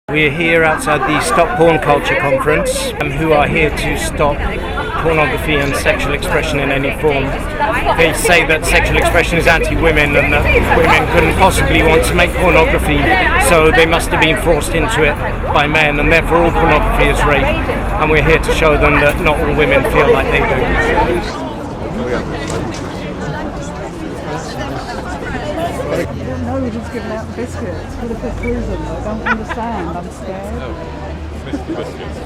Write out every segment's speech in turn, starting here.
We're here outside the Stop Porn Culture Conference, who are here to stop pornography and sexual expression in any form. They say that sexual expression is anti-women and that women couldn't possibly want to make pornography, so they must have been forced into it by men, and therefore all pornography is rape. And we're here to show them that not all women feel like they do. No, we're just giving out biscuits for the conclusion. I don't understand. I'm scared. Biscuits.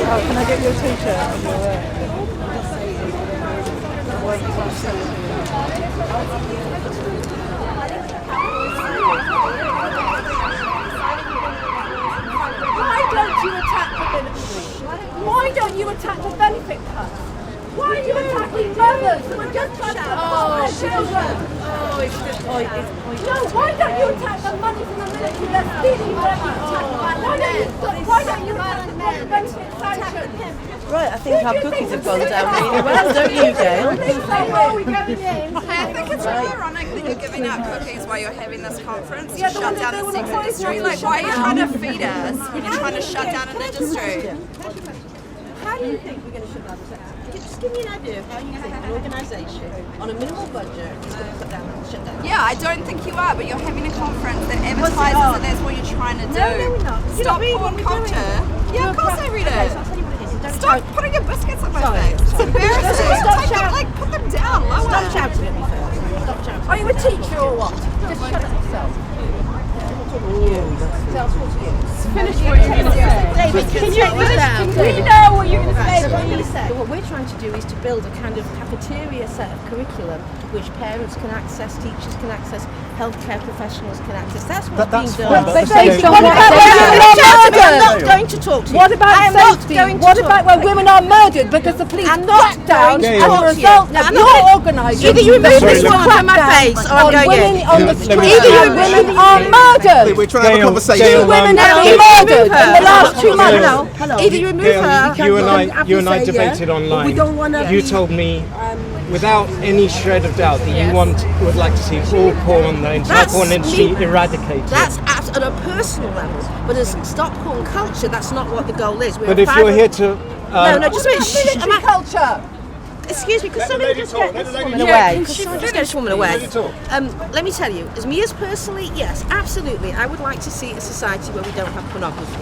Oh, can I get your t-shirt? Why don't you attack the benefit cuts? Why are you attacking mothers who are just trying to support their children? No, why don't you attack the money from the military that's stealing your money? Why don't you attack the benefit sanctions? Right, I think our cookies have gone down really well, don't you, Gail? I think it's really ironic that you're giving out cookies while you're having this conference to shut down the sex industry. Like, why are you trying to feed us when you're trying to shut down an industry? How do you think we're going to shut down the sex? Just give me an idea of how you think an organisation on a minimal budget is going to shut down. Yeah, I don't think you are, but you're having a conference that advertises that that's what you're trying to do. No, we're not. Stop porn culture. Yeah, of course I read it. Stop putting your biscuits on my face. It's embarrassing. Stop shouting. Like, put them down. Lower. Stop shouting at me first. Stop shouting. Are you a teacher or what? Just shut up yourself. Finish what you're going to say. David, can you finish down? We know what you're going to say. So what I'm going to say, what we're trying to do is to build a kind of cafeteria set of curriculum which parents can access, teachers can access, healthcare professionals can access. That's what's being done. I'm not going to talk to you. What about safety? What about when women are murdered because the police crack down as a result of your organising? Either you remove this woman from my face or I'm going on the street. Either women are murdered. We're trying to have a conversation. Two women have been murdered in the last 2 months. Either you remove her. You and I debated online. You told me, without any shred of doubt, that you would like to see all porn, the entire porn industry eradicated. That's at a personal level, but as stop porn culture, that's not what the goal is. But if you're here to... no, just wait. Military culture. Excuse me, because somebody just get this woman away. Because someone just get this woman away. Let me tell you, as me as personally, yes, absolutely, I would like to see a society where we don't have pornography.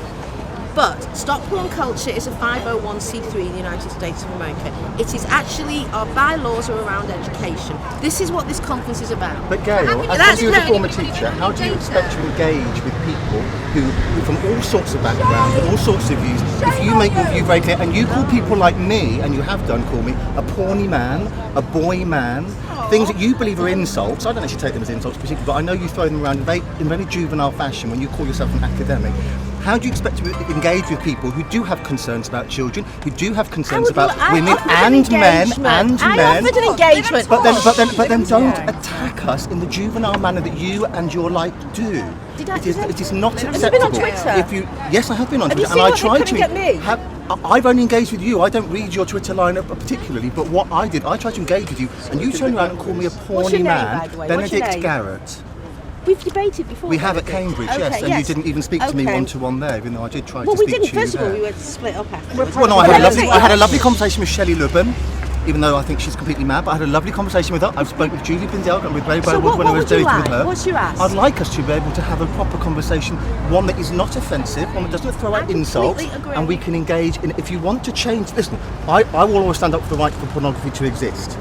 But Stop Porn Culture is a 501c3 in the United States of America. It is actually, our bylaws are around education. This is what this conference is about. But Gail, as you as a former teacher, how do you expect to engage with people who from all sorts of backgrounds, with all sorts of views, if you make your view very clear, and you call people like me, and you have done call me, a porny man, a boy man, things that you believe are insults, I don't actually take them as insults particularly, but I know you throw them around in a very juvenile fashion when you call yourself an academic. How do you expect to engage with people who do have concerns about children, who do have concerns about women and men and I men? offered an engagement. But then don't attack us in the juvenile manner that you and your like do. It is not acceptable. Have you been on Twitter? Yes, I have been on Twitter, and I try to. I've only engaged with you. I don't read your Twitter line particularly, but what I did, I tried to engage with you, and you turned around and called me a porny man, Benedict Garrett. We've debated before. We have at Cambridge, yes, and you didn't even speak to me one-to-one there, even though I did try to speak to you there. Well, we didn't. First of all, we were split up after. Well, no, I had a lovely conversation with Shelley Lubben, even though I think she's completely mad, but I had a lovely conversation with her. I spoke with Julie Bindel and with Ray Bowood when I was debating with her. What's your ask? I'd like us to be able to have a proper conversation, one that is not offensive, one that doesn't throw out insults, and we can engage in. If you want to change, listen, I will always stand up for the right for pornography to exist.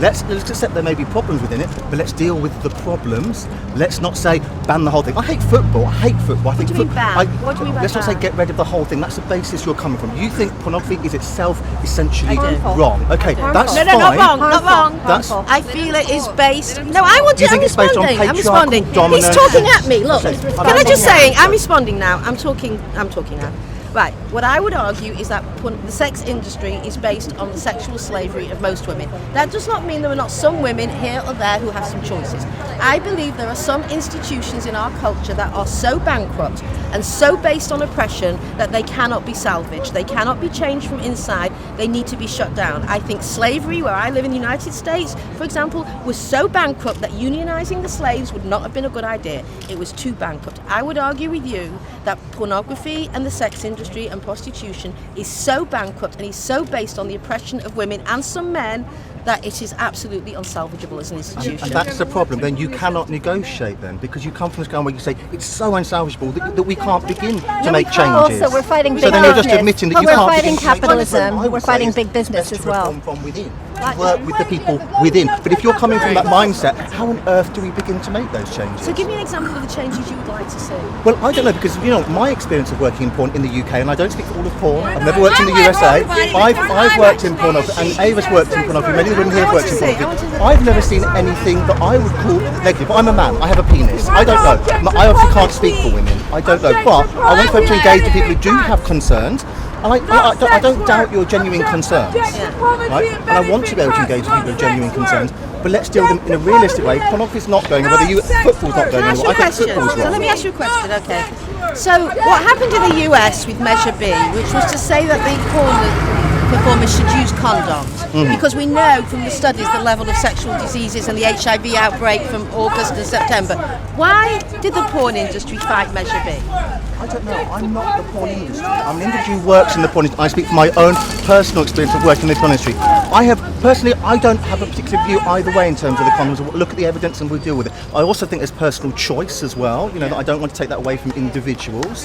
Let's accept there may be problems within it, but let's deal with the problems. Let's not say ban the whole thing. I hate football. I think what do you mean ban? What do you mean by let's not say get rid of the whole thing. That's the basis you're coming from. You think pornography is itself essentially wrong. Okay, that's fine. No, not wrong. I feel it is based. No, I want to. I'm responding. He's talking at me. Look, can I just say? I'm responding now. I'm talking now. Right, what I would argue is that the sex industry is based on the sexual slavery of most women. That does not mean there are not some women here or there who have some choices. I believe there are some institutions in our culture that are so bankrupt and so based on oppression that they cannot be salvaged. They cannot be changed from inside. They need to be shut down. I think slavery, where I live in the United States, for example, was so bankrupt that unionizing the slaves would not have been a good idea. It was too bankrupt. I would argue with you that pornography and the sex industry and prostitution is so bankrupt and is so based on the oppression of women and some men that it is absolutely unsalvageable as an institution. And that's the problem. Then you cannot negotiate then, because you come from this ground where you say it's so unsalvageable that we can't begin to make changes. Also, we're fighting big so then business. you're just admitting that But you we're can't fighting begin to make changes. capitalism. We're fighting big business as well. From within. Work with the people within. But if you're coming from that mindset, how on earth do we begin to make those changes? So give me an example of the changes you would like to see. Well, I don't know, because my experience of working in porn in the UK, and I don't speak for all of porn, I've never worked in the USA. I've worked in pornography, and Ava's worked in pornography, many of the women here have worked in pornography. I've never seen anything that I would call negative. I'm a man, I have a penis, I don't know. I obviously can't speak for women, I don't know, but I want to be able to engage with people who do have concerns. And I don't doubt your genuine concerns, right? And I want to be able to engage with people with genuine concerns, but let's deal with them in a realistic way. Pornography's not going anywhere, football's not going anywhere. I think football's wrong. So let me ask you a question, okay? So what happened in the US with Measure B, which was to say that the porn performers should use condoms, because we know from the studies the level of sexual diseases and the HIV outbreak from August and September. Why did the porn industry fight Measure B? I don't know. I'm not the porn industry. I'm an individual who works in the porn industry. I speak from my own personal experience of working in the porn industry. I don't have a particular view either way in terms of the condoms. We'll look at the evidence and we'll deal with it. I also think there's personal choice as well. That I don't want to take that away from individuals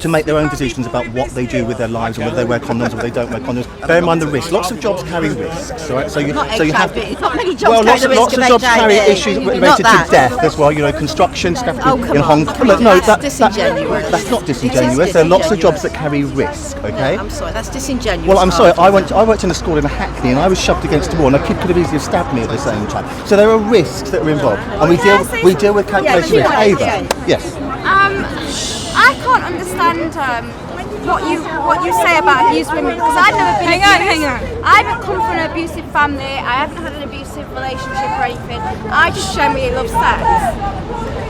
to make their own decisions about what they do with their lives and whether they wear condoms or they don't wear condoms. Bear in mind the risk. Lots of jobs carry risks, all right? So you have to. Not many jobs carry the risk lots of jobs carry issues related to death as well. Construction, scaffolding in Hong Kong. No, that's disingenuous. That's not disingenuous. There are lots of jobs that carry risk. Okay. No, I'm sorry, that's disingenuous. Well, I'm sorry. I worked in a school in Hackney, and I was shoved against a wall, and a kid could have easily stabbed me at the same time. So there are risks that are involved, and we deal with calculation risk. Ava, yes. I can't understand what you say about abused women, because I've never been abused. I haven't come from an abusive family. I haven't had an abusive relationship or anything. I just generally love sex.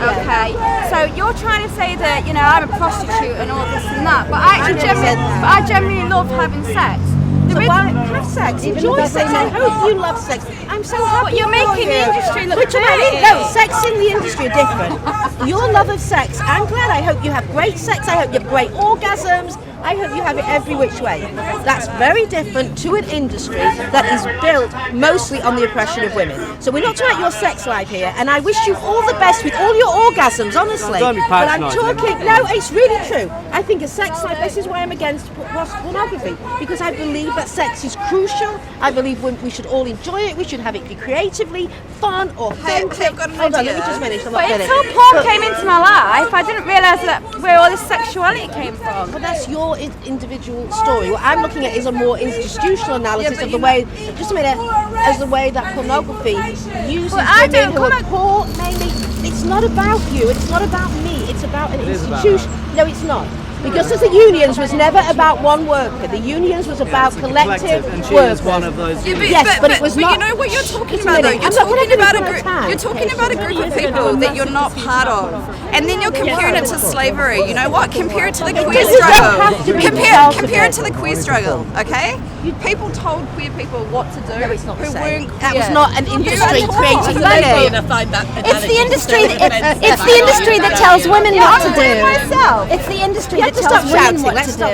Okay, so you're trying to say that I'm a prostitute and all this and that, but I generally love having sex. So why have sex? Enjoy sex. I hope you love sex. I'm so happy. But you're making the industry look dirty. No, sex in the industry are different. Your love of sex, I'm glad. I hope you have great sex. I hope you have great orgasms. I hope you have it every which way. That's very different to an industry that is built mostly on the oppression of women. So we're not talking about your sex life here, and I wish you all the best with all your orgasms, honestly. But I'm talking, no, it's really true. I think a sex life, this is why I'm against pornography, because I believe that sex is crucial. I believe we should all enjoy it. We should have it be creatively fun, authentic. Hold on, let me just finish. But until porn came into my life, I didn't realise that where all this sexuality came from. But that's your individual story. What I'm looking at is a more institutional analysis of the way, just a minute, as the way that pornography uses women who are poor, mainly. It's not about you, it's not about me, it's about an institution. No, it's not. Because the unions was never about one worker. The unions was about collective and she workers. is one of those. Yeah, but it was not. You know what you're talking about, though. You're talking about a group of people that you're not part of, and then you're comparing it to slavery. You know what? Compare it to the queer struggle. Compare it to the queer struggle. Okay? People told queer people what to do. No, it's not the same. That was not an industry creating money. It's the industry. It's the industry that tells women what to do. It's the industry that tells women what to do.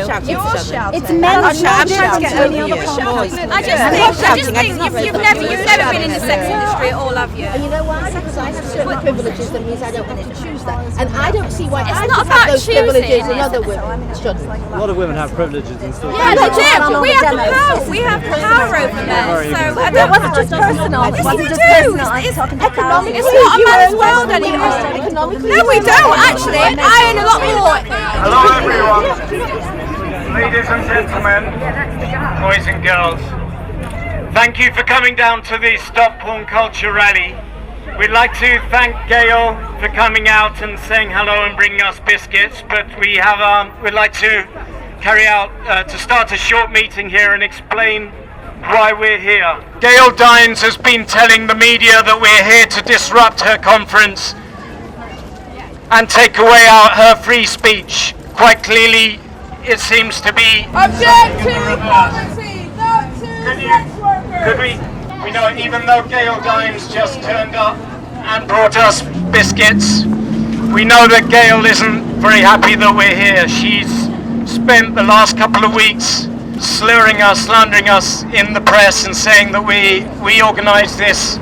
It's men not shouting. I just think you've never been in the sex industry at all, have you? And you know why? Because I have certain privileges that means I don't want to choose that. And I don't see why I not should have about those privileges choosing. and other women shouldn't. A lot of women have privileges and stuff. Yeah, they do. We have the power. We have power over men. So It wasn't just personal. It wasn't just personal. I'm talking about Economically, It's not a you man's earn world less than anymore. Economically, No, we don't actually. I earn a lot more. Hello everyone, ladies and gentlemen, boys and girls. Thank you for coming down to the Stop Porn Culture Rally. We'd like to thank Gail for coming out and saying hello and bringing us biscuits, but we'd like to to start a short meeting here and explain why we're here. Gail Dines has been telling the media that we're here to disrupt her conference and take away her free speech. Quite clearly, it seems to be... Object to equality, not to sex workers. We know even though Gail Dines just turned up and brought us biscuits, we know that Gail isn't very happy that we're here. She's spent the last couple of weeks slurring us, slandering us in the press and saying that we organised this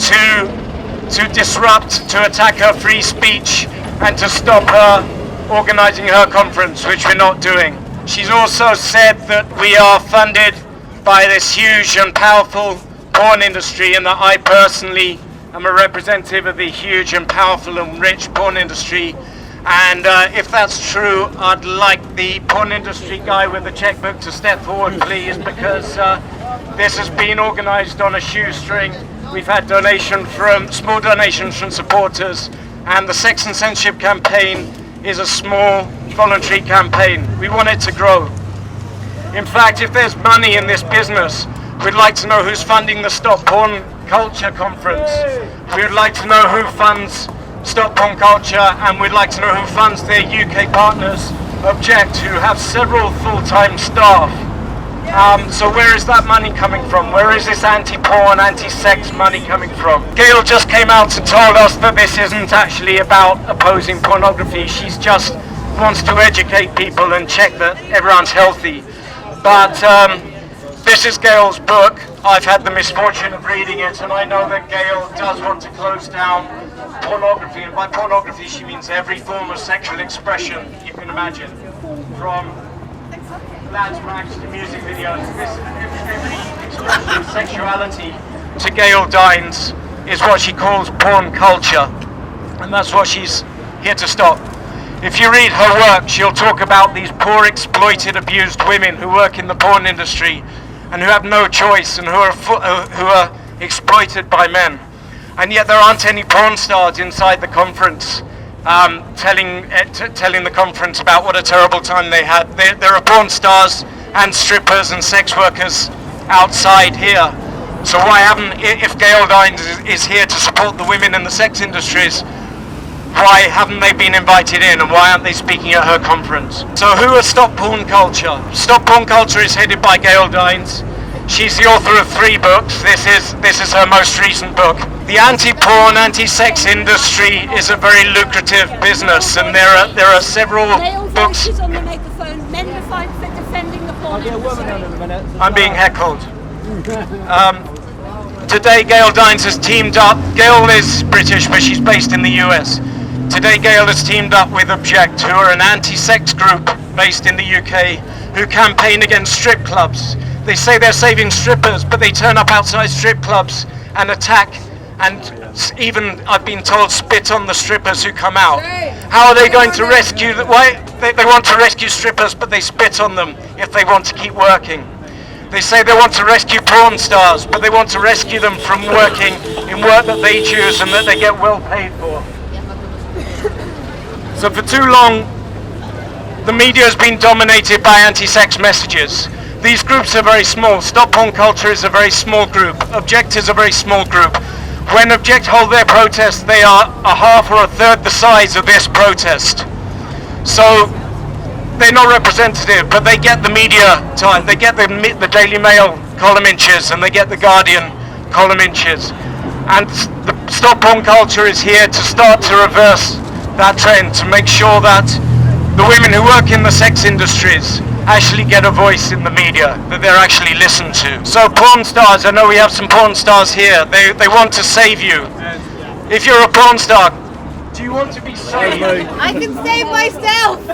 to disrupt, to attack her free speech and to stop her organising her conference, which we're not doing. She's also said that we are funded by this huge and powerful porn industry, and that I personally am a representative of the huge and powerful and rich porn industry. And if that's true, I'd like the porn industry guy with the checkbook to step forward, please, because this has been organised on a shoestring. We've had small donations from supporters, and the Sex and Censorship campaign is a small voluntary campaign. We want it to grow. In fact, if there's money in this business, we'd like to know who's funding the Stop Porn Culture Conference. We'd like to know who funds Stop Porn Culture, and we'd like to know who funds their UK partners, Object, who have several full-time staff. So where is that money coming from? Where is this anti-porn, anti-sex money coming from? Gail just came out and told us that this isn't actually about opposing pornography. She's just wants to educate people and check that everyone's healthy. But this is Gail's book. I've had the misfortune of reading it, and I know that Gail does want to close down pornography, and by pornography she means every form of sexual expression you can imagine, from lads mags to music videos. Every expression of sexuality to Gail Dines is what she calls porn culture, and that's what she's here to stop. If you read her work, she'll talk about these poor, exploited, abused women who work in the porn industry and who have no choice and who are exploited by men. And yet there aren't any porn stars inside the conference telling the conference about what a terrible time they had. There are porn stars and strippers and sex workers outside here. So why if Gail Dines is here to support the women in the sex industries, why haven't they been invited in, and why aren't they speaking at her conference? So who is Stop Porn Culture? Stop Porn Culture is headed by Gail Dines. She's the author of 3 books. This is her most recent book. The anti-porn, anti-sex industry is a very lucrative business, and there are several books. On the microphone. Men are defending the porn industry. I'm being heckled. Today Gail Dines has teamed up. Gail is British, but she's based in the US. Today Gail has teamed up with Object, who are an anti-sex group based in the UK, who campaign against strip clubs. They say they're saving strippers, but they turn up outside strip clubs and attack, and even, I've been told, spit on the strippers who come out. How are they going to rescue why they want to rescue strippers, but they spit on them if they want to keep working? They say they want to rescue porn stars, but they want to rescue them from working in work that they choose and that they get well paid for. So for too long, the media has been dominated by anti-sex messages. These groups are very small. Stop Porn Culture is a very small group. Object is a very small group. When Object hold their protest, they are a half or a third the size of this protest. So they're not representative, but they get the media time. They get the Daily Mail column inches, and they get the Guardian column inches. And the Stop Porn Culture is here to start to reverse that trend, to make sure that the women who work in the sex industries actually get a voice in the media, that they're actually listened to. So porn stars, I know we have some porn stars here, they want to save you. If you're a porn star, do you want to be saved? I can save myself!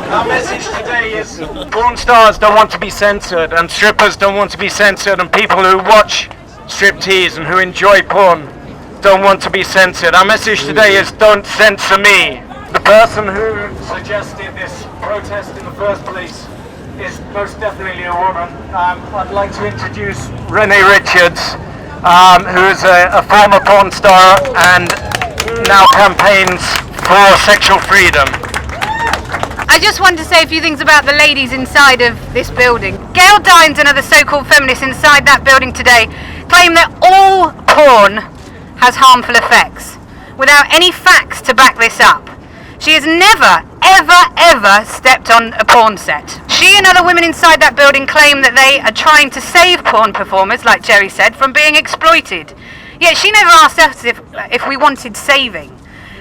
Our message today is porn stars don't want to be censored, and strippers don't want to be censored, and people who watch striptease and who enjoy porn don't want to be censored. Our message today is don't censor me. The person who suggested this protest in the first place is most definitely a woman. I'd like to introduce Renee Richards, who is a former porn star and now campaigns for sexual freedom. I just want to say a few things about the ladies inside of this building. Gail Dines and other so-called feminists inside that building today claim that all porn has harmful effects, without any facts to back this up. She has never, ever stepped on a porn set. She and other women inside that building claim that they are trying to save porn performers, like Jerry said, from being exploited. Yet she never asked us if we wanted saving.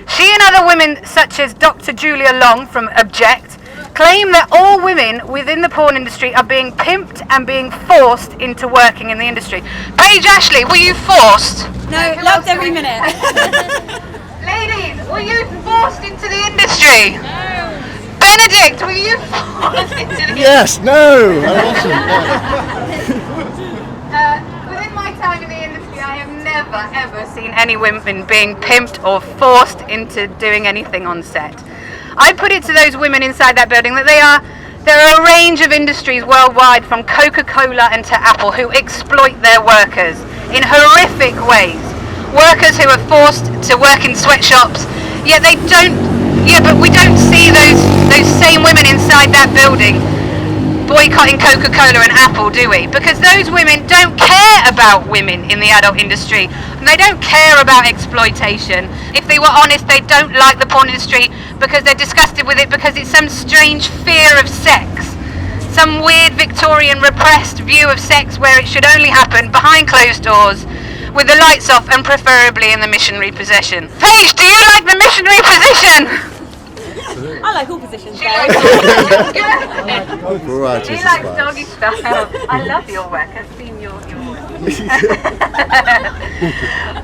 She and other women, such as Dr. Julia Long from Object, claim that all women within the porn industry are being pimped and being forced into working in the industry. Paige Ashley, were you forced? No, loved every minute. Ladies, were you forced into the industry? No. Benedict, were you forced into the industry? Yes, no, I wasn't. Within my time in the industry, I have never ever seen any women being pimped or forced into doing anything on set. I put it to those women inside that building that there are a range of industries worldwide, from Coca-Cola and to Apple, who exploit their workers in horrific ways. Workers who are forced to work in sweatshops, yet we don't see those same women inside that building boycotting Coca-Cola and Apple, do we? Because those women don't care about women in the adult industry, and they don't care about exploitation. If they were honest, they don't like the porn industry because they're disgusted with it, because it's some strange fear of sex, some weird Victorian repressed view of sex where it should only happen behind closed doors, with the lights off, and preferably in the missionary position. Paige, do you like the missionary position? I like all positions. She likes doggy style. I love your work. I've seen your work.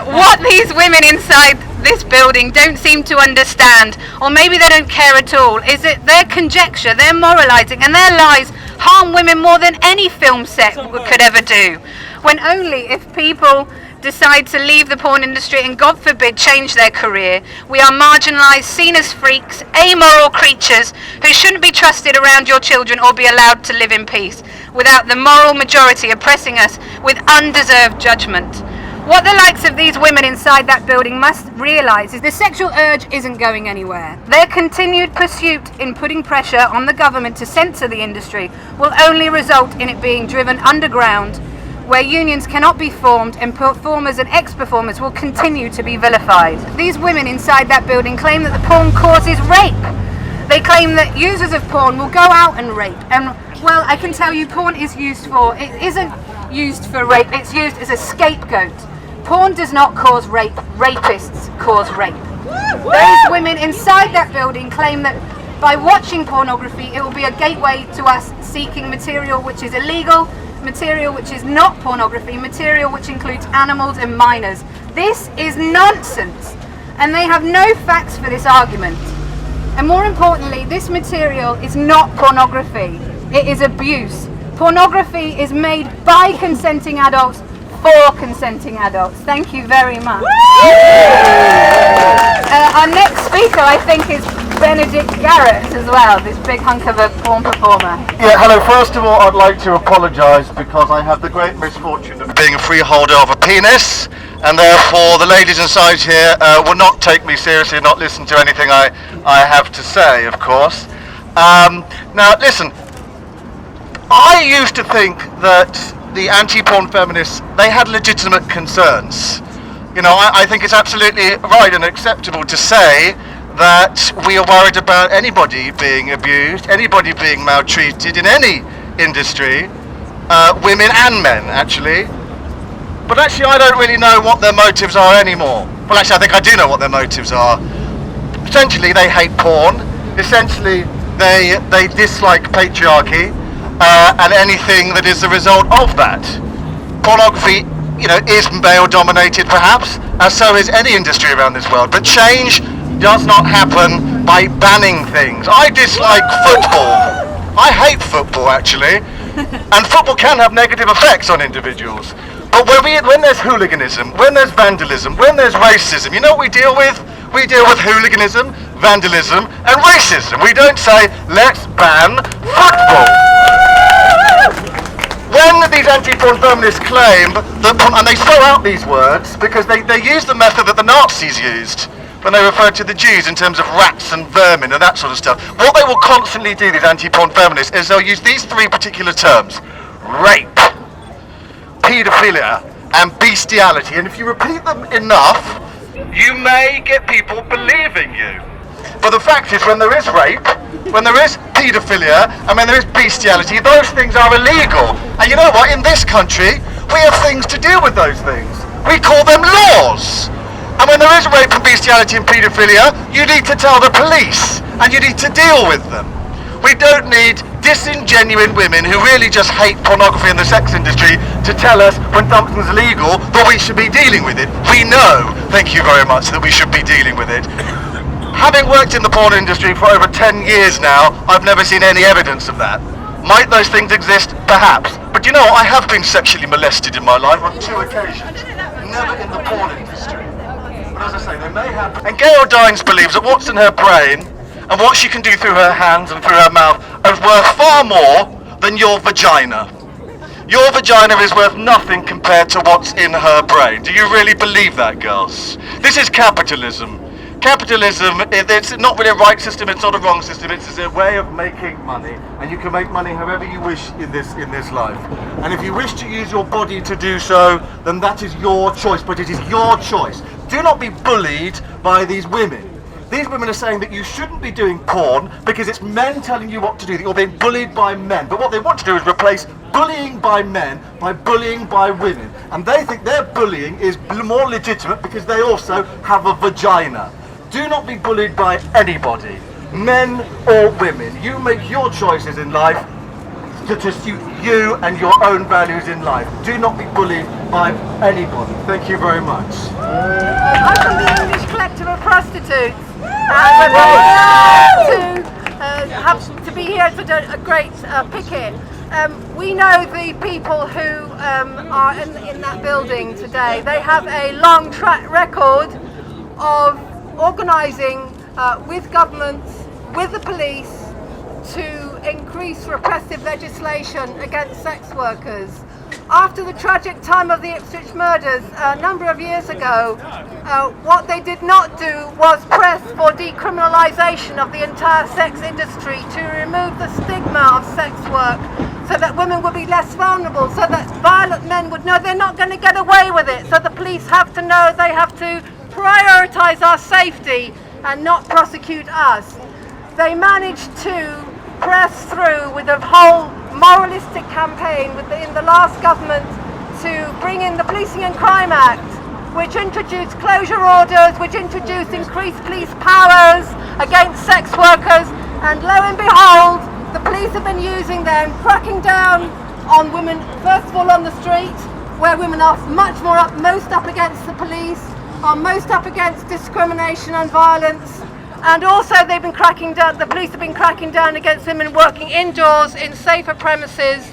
What these women inside this building don't seem to understand, or maybe they don't care at all, is that their conjecture, their moralising and their lies harm women more than any film set could ever do. When only if people decide to leave the porn industry and, God forbid, change their career, we are marginalised, seen as freaks, amoral creatures who shouldn't be trusted around your children or be allowed to live in peace without the moral majority oppressing us with undeserved judgment. What the likes of these women inside that building must realise is the sexual urge isn't going anywhere. Their continued pursuit in putting pressure on the government to censor the industry will only result in it being driven underground, where unions cannot be formed and performers and ex-performers will continue to be vilified. These women inside that building claim that the porn causes rape. They claim that users of porn will go out and rape. And, well, I can tell you, porn is used for, it isn't used for rape, it's used as a scapegoat. Porn does not cause rape, rapists cause rape. Those women inside that building claim that by watching pornography, it will be a gateway to us seeking material which is illegal, material which is not pornography, material which includes animals and minors. This is nonsense, and they have no facts for this argument. And more importantly, this material is not pornography, it is abuse. Pornography is made by consenting adults for consenting adults. Thank you very much. Our next speaker, I think, is Benedict Garrett as well, this big hunk of a porn performer. Yeah, hello. First of all, I'd like to apologise because I have the great misfortune of being a freeholder of a penis, and therefore the ladies inside here will not take me seriously and not listen to anything I have to say, of course. Now, listen, I used to think that the anti-porn feminists, they had legitimate concerns. You know, I think it's absolutely right and acceptable to say that we are worried about anybody being abused, anybody being maltreated in any industry, women and men, actually. But actually, I don't really know what their motives are anymore. Well, actually, I think I do know what their motives are. Essentially, they hate porn. Essentially, they dislike patriarchy and anything that is the result of that. Pornography, you know, is male-dominated, perhaps, as so is any industry around this world. But change does not happen by banning things. I dislike football. I hate football, actually. And football can have negative effects on individuals. But when there's hooliganism, when there's vandalism, when there's racism, you know what we deal with? We deal with hooliganism, vandalism, and racism. We don't say, let's ban football. When these anti-porn feminists claim that, and they throw out these words because they use the method that the Nazis used, when they refer to the Jews in terms of rats and vermin and that sort of stuff. What they will constantly do, these anti-porn feminists, is they'll use these three particular terms: rape, paedophilia, and bestiality. And if you repeat them enough, you may get people believing you. But the fact is, when there is rape, when there is paedophilia, and when there is bestiality, those things are illegal. And you know what? In this country, we have things to do with those things. We call them laws. And when there is rape and bestiality and paedophilia, you need to tell the police, and you need to deal with them. We don't need disingenuine women who really just hate pornography and the sex industry to tell us when something's illegal that we should be dealing with it. We know, thank you very much, that we should be dealing with it. Having worked in the porn industry for over 10 years now, I've never seen any evidence of that. Might those things exist? Perhaps. But you know, I have been sexually molested in my life on 2 occasions. Never in the porn industry. But as I say, they may happen. And Gail Dines believes that what's in her brain and what she can do through her hands and through her mouth is worth far more than your vagina. Your vagina is worth nothing compared to what's in her brain. Do you really believe that, girls? This is capitalism. Capitalism, it's not really a right system, it's not a wrong system, it's a way of making money, and you can make money however you wish in this life. And if you wish to use your body to do so, then that is your choice, but it is your choice. Do not be bullied by these women. These women are saying that you shouldn't be doing porn because it's men telling you what to do, that you're being bullied by men. But what they want to do is replace bullying by men by bullying by women. And they think their bullying is more legitimate because they also have a vagina. Do not be bullied by anybody, men or women. You make your choices in life to suit you and your own values in life. Do not be bullied by anybody. Thank you very much. I'm from the English Collective of Prostitutes, and we're very happy to be here for a great picket. We know the people who are in that building today. They have a long track record of organising with governments, with the police, to increase repressive legislation against sex workers. After the tragic time of the Ipswich murders a number of years ago, what they did not do was press for decriminalisation of the entire sex industry to remove the stigma of sex work, so that women would be less vulnerable, so that violent men would know they're not going to get away with it, so the police have to know they have to prioritise our safety and not prosecute us. They managed to press through with a whole moralistic campaign in the last government to bring in the Policing and Crime Act, which introduced closure orders, which introduced increased police powers against sex workers, and lo and behold, the police have been using them, cracking down on women, first of all on the street, where women are most up against the police, are most up against discrimination and violence, and also they've been cracking down, the police have been cracking down against women working indoors in safer premises.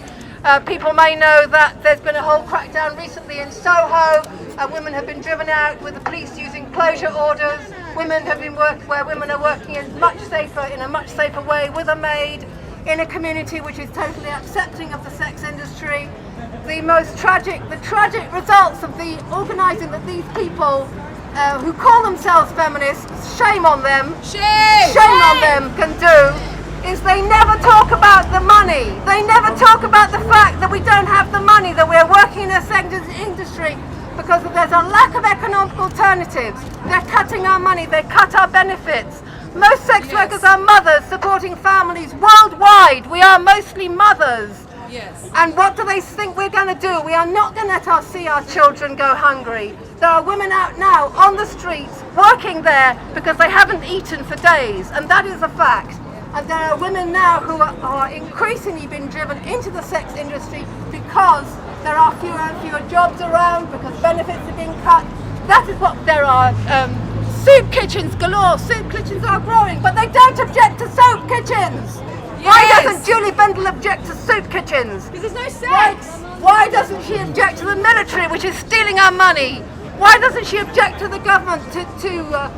People may know that there's been a whole crackdown recently in Soho, and women have been driven out with the police using closure orders. Women have been where women are working in a much safer way with a maid in a community which is totally accepting of the sex industry. The tragic results of the organising that these people who call themselves feminists, shame on them, can do, is they never talk about the money. They never talk about the fact that we don't have the money, that we're working in a sex industry because there's a lack of economic alternatives. They're cutting our money, they cut our benefits. Most sex workers are mothers supporting families worldwide. We are mostly mothers. Yes. And what do they think we're going to do? We are not going to see our children go hungry. There are women out now on the streets working there because they haven't eaten for days, and that is a fact. And there are women now who are increasingly being driven into the sex industry because there are fewer and fewer jobs around, because benefits are being cut. That is what there are. Soup kitchens galore. Soup kitchens are growing, but they don't object to soap kitchens. Yes. Why doesn't Julie Bendel object to soup kitchens? Because there's no sex. Why doesn't she object to the military, which is stealing our money? Why doesn't she object to the government, to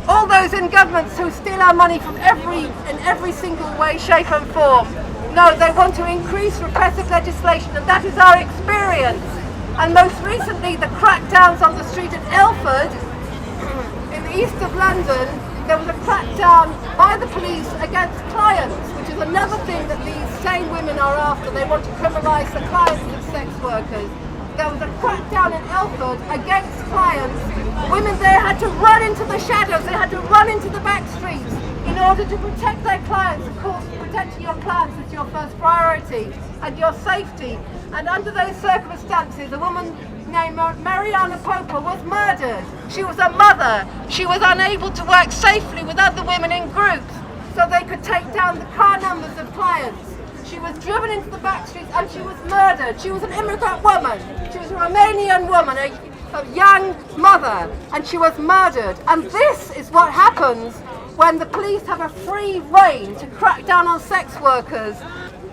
all those in governments who steal our money from in every single way, shape and form? No, they want to increase repressive legislation, and that is our experience. And most recently, the crackdowns on the street at Ilford, in the east of London, there was a crackdown by the police against clients, which is another thing that these same women are after. They want to criminalise the clients of sex workers. There was a crackdown in Ilford against clients. Women there had to run into the shadows, they had to run into the back streets in order to protect their clients. Of course, protecting your clients is your first priority, and your safety. And under those circumstances, a woman named Mariana Popa was murdered. She was a mother. She was unable to work safely with other women in groups so they could take down the car numbers of clients. She was driven into the back streets and she was murdered. She was an immigrant woman. She was a Romanian woman, a young mother, and she was murdered. And this is what happens when the police have a free rein to crack down on sex workers.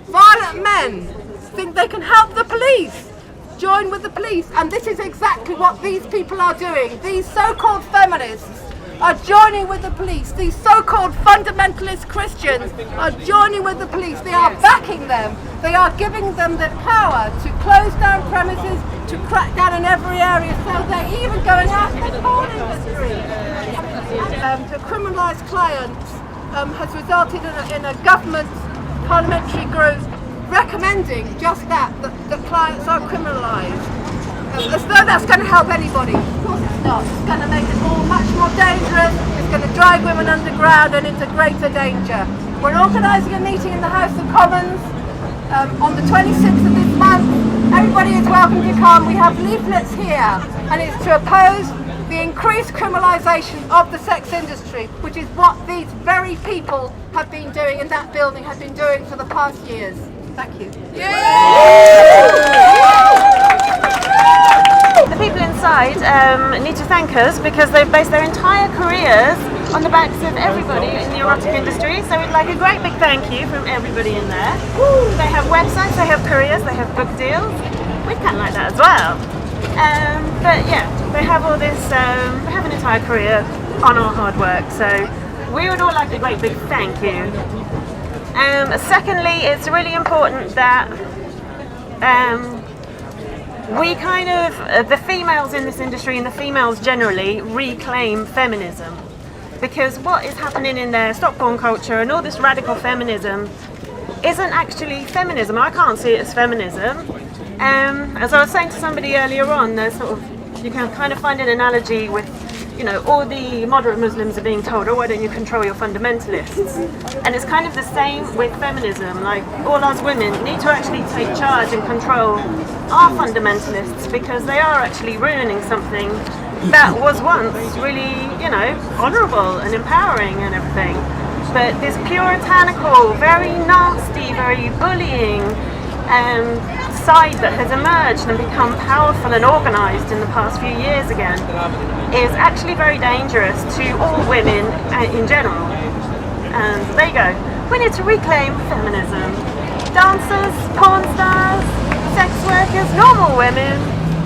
Violent men think they can help the police, join with the police, and this is exactly what these people are doing. These so-called feminists are joining with the police. These so-called fundamentalist Christians are joining with the police. They are backing them. They are giving them the power to close down premises, to crack down in every area. So they're even going after the porn industry. To criminalise clients has resulted in a government parliamentary group recommending just that clients are criminalised. As though that's going to help anybody. Of course it's not. It's going to make it all much more dangerous. It's going to drive women underground and into greater danger. We're organising a meeting in the House of Commons on the 26th of this month. Everybody is welcome to come. We have leaflets here, and it's to oppose the increased criminalisation of the sex industry, which is what these very people have been doing in that building, have been doing for the past years. Thank you. The people inside need to thank us because they've based their entire careers on the backs of everybody in the erotic industry. So we'd like a great big thank you from everybody in there. They have websites, they have careers, they have book deals. We'd kind of like that as well. But yeah, they have all this, they have an entire career on our hard work. So we would all like a great big thank you. Secondly, it's really important that we kind of, the females in this industry and the females generally, reclaim feminism. Because what is happening in their stop porn culture and all this radical feminism isn't actually feminism. I can't see it as feminism. As I was saying to somebody earlier on, there's sort of, you can kind of find an analogy with, you know, all the moderate Muslims are being told, oh, why don't you control your fundamentalists? And it's kind of the same with feminism. Like, all us women need to actually take charge and control our fundamentalists because they are actually ruining something that was once really, you know, honourable and empowering and everything. But this puritanical, very nasty, very bullying side that has emerged and become powerful and organised in the past few years again is actually very dangerous to all women in general. And there you go. We need to reclaim feminism. Dancers, porn stars, sex workers, normal women,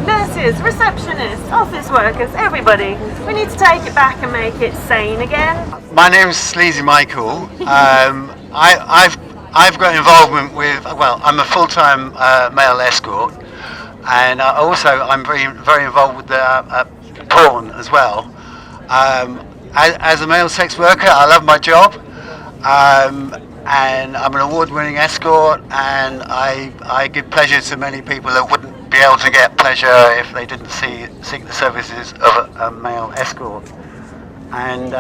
nurses, receptionists, office workers, everybody. We need to take it back and make it sane again. My name's Sleazy Michael. I've got involvement with, well, I'm a full-time male escort, and I'm very involved with the porn as well. As a male sex worker, I love my job, and I'm an award-winning escort, and I give pleasure to many people that wouldn't be able to get pleasure if they didn't seek the services of a male escort. And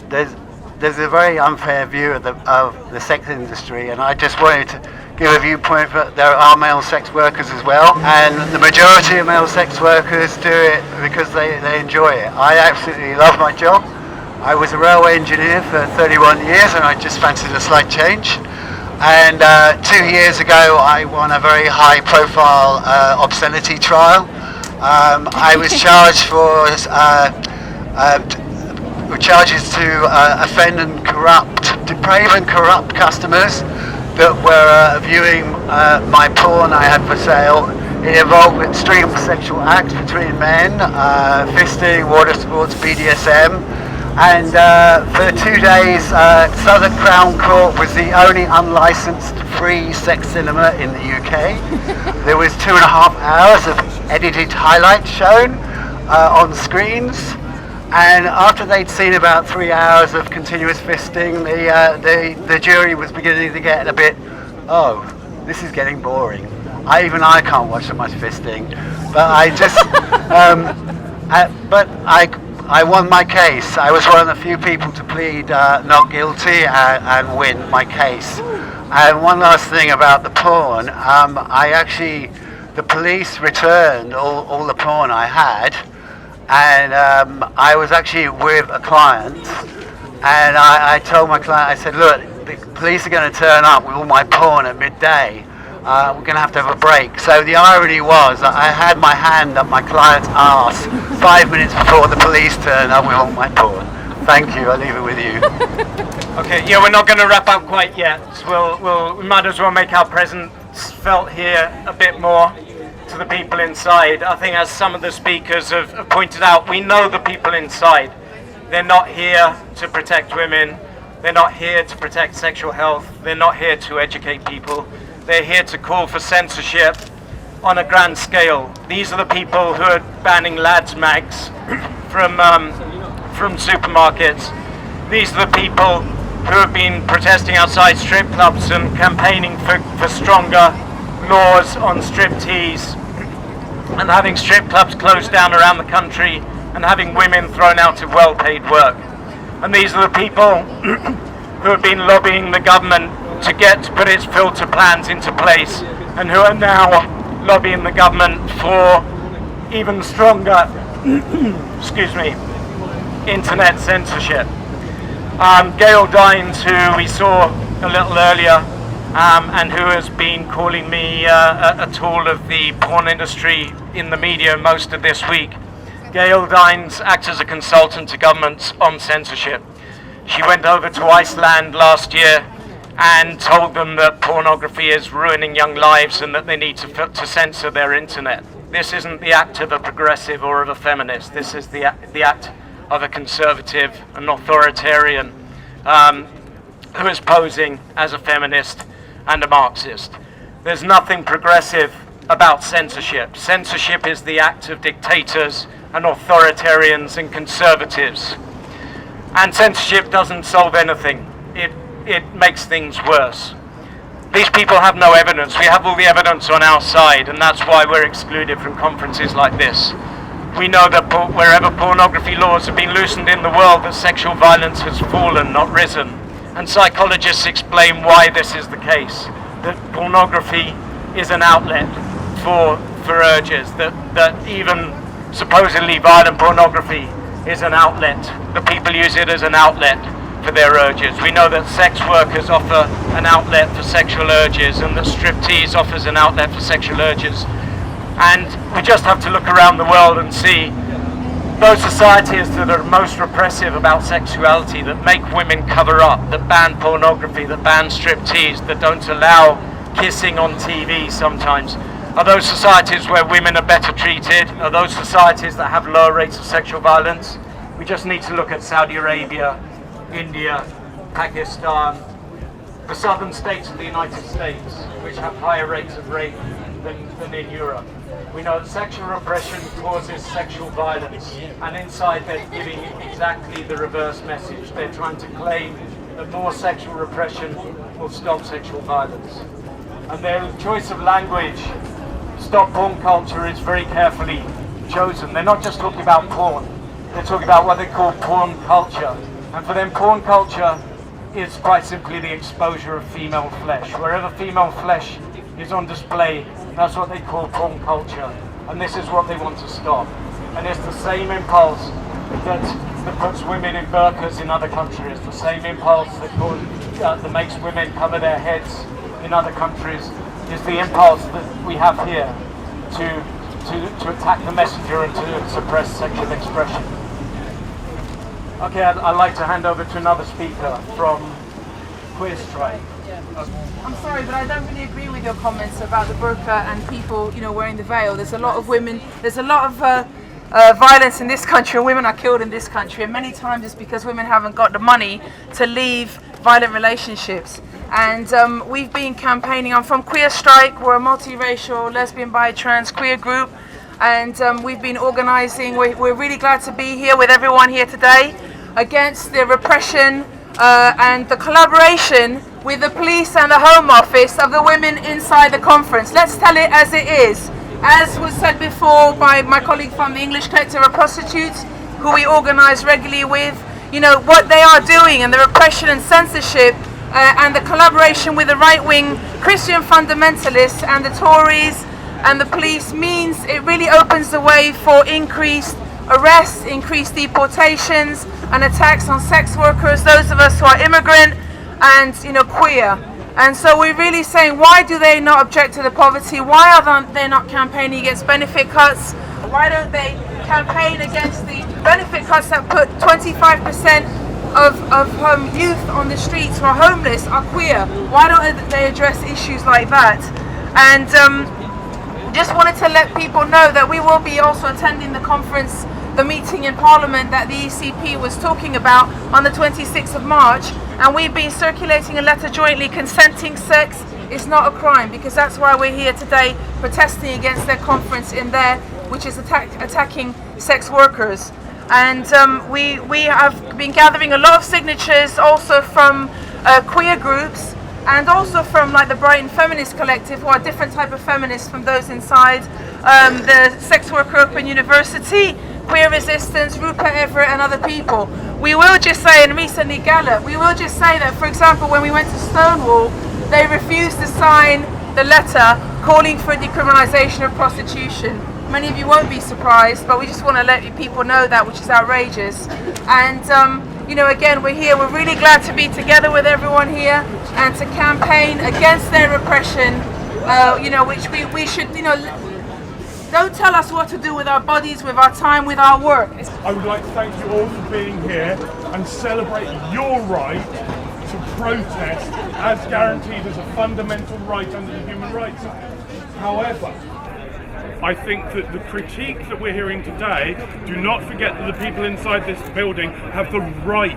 there's a very unfair view of the sex industry, and I just wanted to give a viewpoint that there are male sex workers as well, and the majority of male sex workers do it because they enjoy it. I absolutely love my job. I was a railway engineer for 31 years and I just fancied a slight change. And 2 years ago I won a very high profile obscenity trial. I was charged for charges to offend and deprave and corrupt customers that were viewing my porn I had for sale. It involved extreme sexual acts between men, fisting, water sports, BDSM, and for 2 days Southwark Crown Court was the only unlicensed free sex cinema in the UK. There was 2.5 hours of edited highlights shown on screens. And after they'd seen about 3 hours of continuous fisting, the jury was beginning to get a bit, oh, this is getting boring. Even I can't watch so much fisting. But I just, but I won my case. I was one of the few people to plead not guilty and win my case. And one last thing about the porn, the police returned all the porn I had, and I was actually with a client, and I told my client, I said, look, the police are going to turn up with all my porn at midday. We're going to have a break. So the irony was that I had my hand up my client's arse 5 minutes before the police turned up with all my porn. Thank you, I'll leave it with you. Okay, yeah, we're not going to wrap up quite yet. We might as well make our presence felt here a bit more to the people inside. I think, as some of the speakers have pointed out, we know the people inside. They're not here to protect women. They're not here to protect sexual health. They're not here to educate people. They're here to call for censorship on a grand scale. These are the people who are banning lads' mags from supermarkets. These are the people who have been protesting outside strip clubs and campaigning for stronger laws on striptease, and having strip clubs closed down around the country and having women thrown out of well-paid work. And these are the people who have been lobbying the government to put its filter plans into place, and who are now lobbying the government for even stronger excuse me, internet censorship. Gail Dines, who we saw a little earlier, and who has been calling me a tool of the porn industry in the media most of this week. Gail Dines acts as a consultant to governments on censorship. She went over to Iceland last year and told them that pornography is ruining young lives and that they need to censor their internet. This isn't the act of a progressive or of a feminist. This is the act of a conservative, an authoritarian, who is posing as a feminist and a Marxist. There's nothing progressive about censorship. Censorship is the act of dictators and authoritarians and conservatives. And censorship doesn't solve anything. It makes things worse. These people have no evidence. We have all the evidence on our side, and that's why we're excluded from conferences like this. We know that wherever pornography laws have been loosened in the world, that sexual violence has fallen, not risen. And psychologists explain why this is the case. That pornography is an outlet for urges, that even supposedly violent pornography is an outlet. The people use it as an outlet for their urges. We know that sex workers offer an outlet for sexual urges, and that striptease offers an outlet for sexual urges. And we just have to look around the world and see those societies that are most repressive about sexuality, that make women cover up, that ban pornography, that ban striptease, that don't allow kissing on TV sometimes. Are those societies where women are better treated? Are those societies that have lower rates of sexual violence? We just need to look at Saudi Arabia, India, Pakistan, the southern states of the United States, which have higher rates of rape than in Europe. We know that sexual repression causes sexual violence, and inside they're giving exactly the reverse message. They're trying to claim that more sexual repression will stop sexual violence. And their choice of language, stop porn culture, is very carefully chosen. They're not just talking about porn, they're talking about what they call porn culture. And for them, porn culture is quite simply the exposure of female flesh. Wherever female flesh is on display, that's what they call porn culture. And this is what they want to stop. And it's the same impulse that puts women in burqas in other countries, the same impulse that makes women cover their heads in other countries, is the impulse that we have here to attack the messenger and to suppress sexual expression. Okay, I'd like to hand over to another speaker from Queer Strike. I'm sorry, but I don't really agree with your comments about the burqa and people, wearing the veil. There's a lot of women, there's a lot of violence in this country, and women are killed in this country, and many times it's because women haven't got the money to leave violent relationships. And we've been campaigning. I'm from Queer Strike. We're a multiracial, lesbian, bi, trans, queer group. and we've been organising. We're really glad to be here with everyone here today against the repression and the collaboration with the police and the Home Office of the women inside the conference. Let's tell it as it is. As was said before by my colleague from the English Collective of Prostitutes, who we organise regularly with, you know, what they are doing and the repression and censorship and the collaboration with the right-wing Christian fundamentalists and the Tories and the police means it really opens the way for increased arrests, increased deportations and attacks on sex workers, those of us who are immigrant and, you know, queer. And so we're really saying, why do they not object to the poverty? Why are they not campaigning against benefit cuts? Why don't they campaign against the benefit cuts that put 25% of youth on the streets who are homeless are queer? Why don't they address issues like that? And just wanted to let people know that we will be also attending the conference, the meeting in Parliament that the ECP was talking about on the 26th of March, and we've been circulating a letter jointly. Consenting sex is not a crime, because that's why we're here today protesting against their conference in there, which is attacking sex workers. And we have been gathering a lot of signatures also from queer groups and also from like the Brighton Feminist Collective, who are different type of feminists from those inside the Sex Worker Open University, Queer Resistance, Rupert Everett and other people. We will just say, and recently Gallup, we will just say that, for example, when we went to Stonewall, they refused to sign the letter calling for decriminalisation of prostitution. Many of you won't be surprised, but we just want to let people know that, which is outrageous. And you know, again, we're here, we're really glad to be together with everyone here and to campaign against their repression, you know, which we should, you know, don't tell us what to do with our bodies, with our time, with our work. I would like to thank you all for being here and celebrate your right to protest as guaranteed as a fundamental right under the Human Rights Act. However, I think that the critique that we're hearing today, do not forget that the people inside this building have the right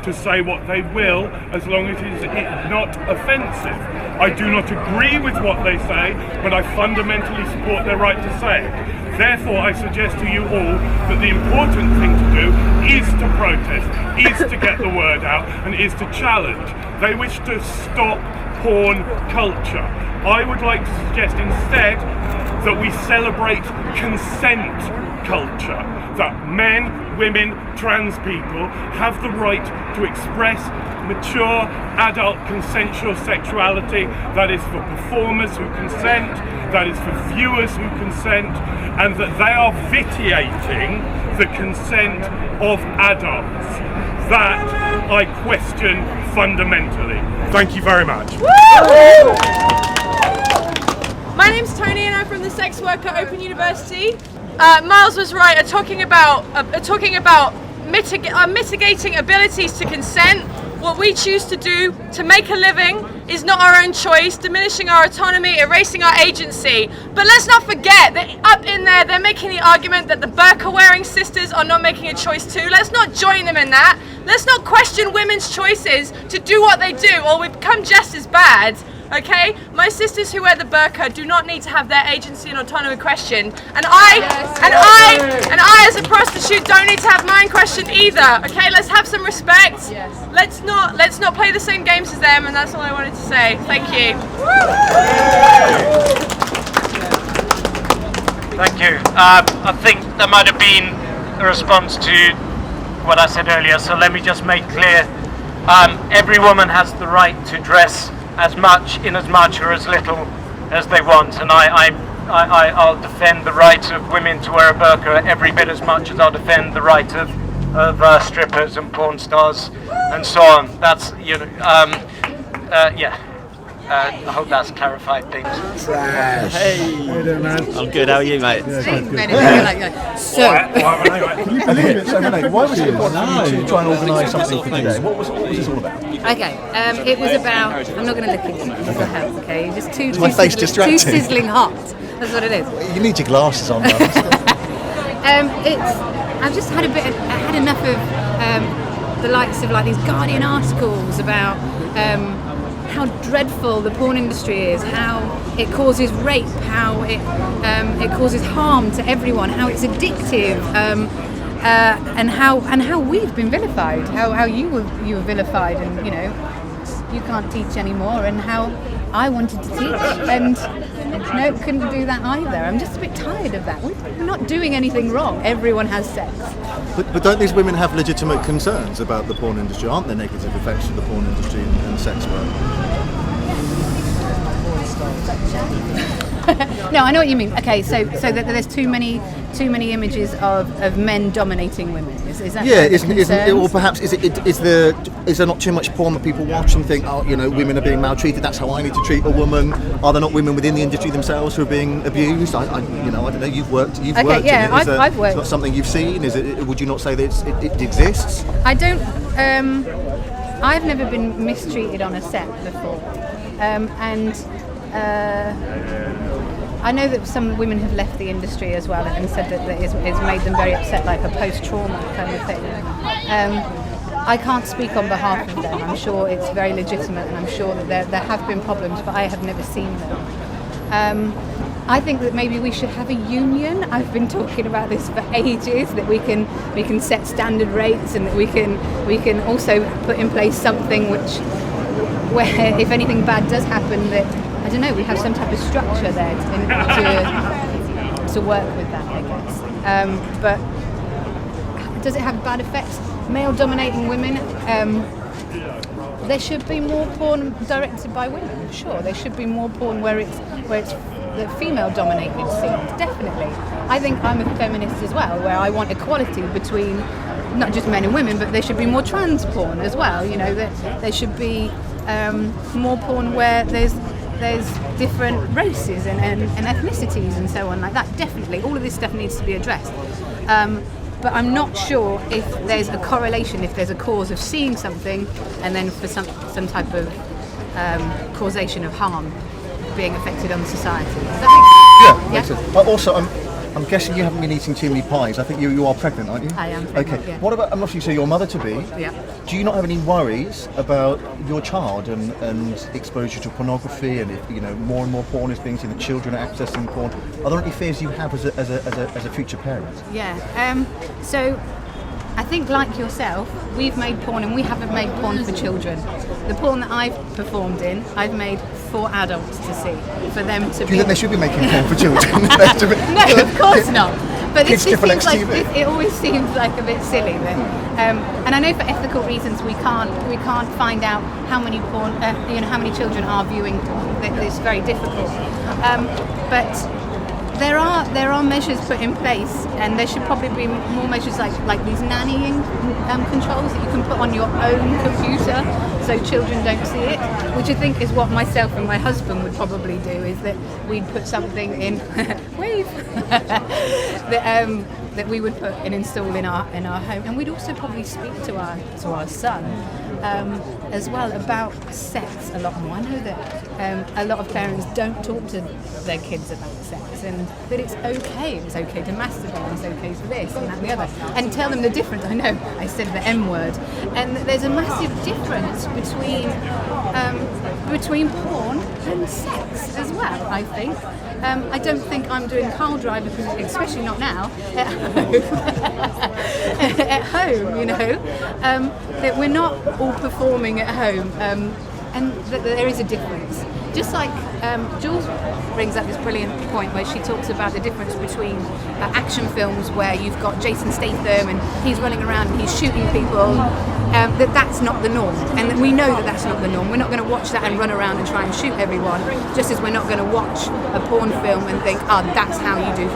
to say what they will, as long as it is not offensive. I do not agree with what they say, but I fundamentally support their right to say it. Therefore, I suggest to you all that the important thing to do is to protest, is to get the word out, and is to challenge. They wish to stop porn culture. I would like to suggest instead that we celebrate consent culture, that men, women, trans people have the right to express mature, adult, consensual sexuality. That is for performers who consent, that is for viewers who consent, and that they are vitiating the consent of adults. That I question fundamentally. Thank you very much. My name's Tony and I'm from the Sex Worker Open University. Myles was right at talking about mitigating abilities to consent. What we choose to do to make a living is not our own choice, diminishing our autonomy, erasing our agency. But let's not forget that up in there they're making the argument that the burqa wearing sisters are not making a choice too. Let's not join them in that. Let's not question women's choices to do what they do, or we become just as bad. Okay, my sisters who wear the burqa do not need to have their agency and autonomy questioned, and I as a prostitute don't need to have mine questioned either. Okay, let's have some respect. Let's not play the same games as them, and that's all I wanted to say. Thank you. Thank you. I think there might have been a response to what I said earlier, so let me just make clear. Every woman has the right to dress as much, in as much or as little as they want, and I'll defend the right of women to wear a burqa every bit as much as I'll defend the right of strippers and porn stars and so on. That's, you know, yeah. I hope that's clarified things. Trash. Hey, how you doing, man? I'm good. How are you, mate? Yeah, so, can you believe it? So, Renee, why was it important for you to try and organise something for today? What was this all about? Okay, it was about. I'm not going to look at you because I have. Okay, just too sizzling hot. That's what it is. You need your glasses on. I've just had had enough of the likes of like these Guardian articles about how dreadful the porn industry is, how it causes rape, how it causes harm to everyone, how it's addictive, and how we've been vilified, how you were vilified, and you can't teach anymore, and how I wanted to teach and couldn't do that either. I'm just a bit tired of that. We're not doing anything wrong. Everyone has sex. But don't these women have legitimate concerns about the porn industry? Aren't there negative effects of the porn industry and sex work? No, I know what you mean. Okay, so that there's too many images of men dominating women. Is that? Yeah, isn't it? Or perhaps is there not too much porn that people watch and think, women are being maltreated? That's how I need to treat a woman. Are there not women within the industry themselves who are being abused? I don't know. You've worked. Okay, yeah, I've worked. It's not something you've seen. Is it? Would you not say that it exists? I don't. I've never been mistreated on a set before, and. I know that some women have left the industry as well and said that it's made them very upset, like a post-trauma kind of thing. I can't speak on behalf of them. I'm sure it's very legitimate, and I'm sure that there have been problems, but I have never seen them. I think that maybe we should have a union. I've been talking about this for ages, that we can set standard rates, and that we can also put in place something where if anything bad does happen, that I don't know, we have some type of structure there to work with that, I guess. But does it have bad effects? Male-dominating women. There should be more porn directed by women. Sure, there should be more porn where it's the female-dominated scenes. Definitely. I think I'm a feminist as well, where I want equality between not just men and women, but there should be more trans porn as well. That there should be more porn where there's different races and ethnicities and so on like that. Definitely, all of this stuff needs to be addressed. But I'm not sure if there's a correlation, if there's a cause of seeing something and then for some type of causation of harm being affected on society. Does that make sense? Yeah, makes sense. But also, I'm guessing you haven't been eating too many pies. I think you are pregnant, aren't you? I am pregnant, okay. Yeah. What about, I'm not sure you say your mother-to-be. Yeah. Do you not have any worries about your child and exposure to pornography, and if more and more porn is being seen, the children are accessing porn? Are there any fears you have as a future parent? Yeah. So I think, like yourself, we've made porn, and we haven't made porn for children. The porn that I've performed in, I've made for adults to see, for them to. Do you think they should be making porn for children? No, of course not. But this seems like it always seems like a bit silly. But, and I know for ethical reasons we can't find out how many porn, how many children are viewing porn. It's very difficult. But there are measures put in place, and there should probably be more measures like these nannying controls that you can put on your own computer so children don't see it, which I think is what myself and my husband would probably do, is that we'd put something in wave that we would put and install in our home, and we'd also probably speak to our son as well about sex a lot more. I know that a lot of parents don't talk to their kids about sex, and that it's okay to masturbate, it's okay for this and that and the other, and tell them the difference. I know I said the M word, and there's a massive difference between porn and sex as well, I think. I don't think I'm doing car driving, especially not now, at home, that we're not all performing at home, and that there is a difference. Just like Jules brings up this brilliant point where she talks about the difference between action films where you've got Jason Statham and he's running around and he's shooting people, that's not the norm, and that we know that that's not the norm. We're not going to watch that and run around and try and shoot everyone, just as we're not going to watch a porn film and think, that's how you do.